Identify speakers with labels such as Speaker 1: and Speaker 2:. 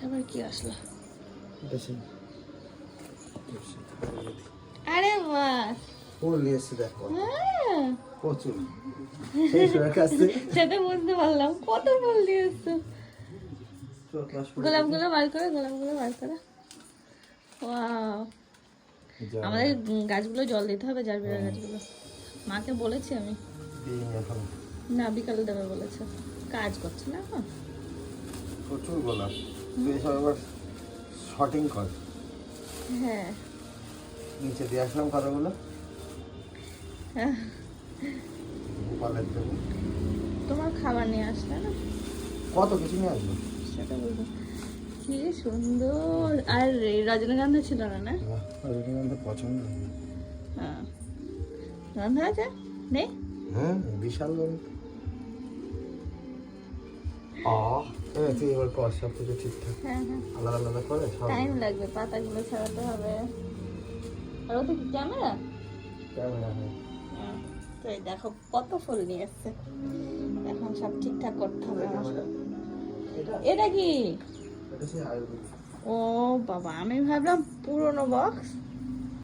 Speaker 1: আবার কি আসলো?
Speaker 2: বেশি
Speaker 1: আরে বাহ,
Speaker 2: ফুল নিয়েছি দেখো,
Speaker 1: হ্যাঁ
Speaker 2: প্রচুর। সেই সময়ের কাছে
Speaker 1: সেটা বুঝতে পারলাম, কত ফুল দিয়েছো। গোলাপগুলো বার করে, গোলাপগুলো বার করে। ওয়াও, আমাদের গাছগুলো জল দিতে হবে, জারবেরা গাছগুলো। মাকে বলেছি আমি,
Speaker 2: এখন
Speaker 1: না বিকালে দেবে বলেছে, কাজ করছে না এখন।
Speaker 2: প্রচুর গোলাপ, তুই সব আবার শর্টিং কর।
Speaker 1: হ্যাঁ
Speaker 2: নিচে দিয়ে আসলাম কতগুলো গোপালের জন্য।
Speaker 1: তোমার খাবার নিয়ে আসলে না,
Speaker 2: কত কিছু নিয়ে আসবো।
Speaker 1: সেটা বলবো। কি সুন্দর। আর এই রজনীগন্ধা ছিল না? না,
Speaker 2: রজনীগন্ধা পছন্দ।
Speaker 1: হ্যাঁ, গন্ধা আছে নেই?
Speaker 2: হ্যাঁ বিশাল গন্ধ। তুই এবার কর সব কিছু ঠিকঠাক,
Speaker 1: হ্যাঁ হ্যাঁ,
Speaker 2: আলাদা আলাদা করে সব।
Speaker 1: টাইম লাগবে, পাতাগুলো ছাড়াতে হবে। আর ওটা কি ক্যামেরা?
Speaker 2: ক্যামেরা, হ্যাঁ।
Speaker 1: তো এই দেখো কত ফুল নিয়ে এসছে, এখন সব ঠিকঠাক করতে হবে আমার। এটা কি?
Speaker 2: এটা সেই আয়ুর্বেদিক।
Speaker 1: ও বাবা, আমি ভাবলাম পুরনো বক্স।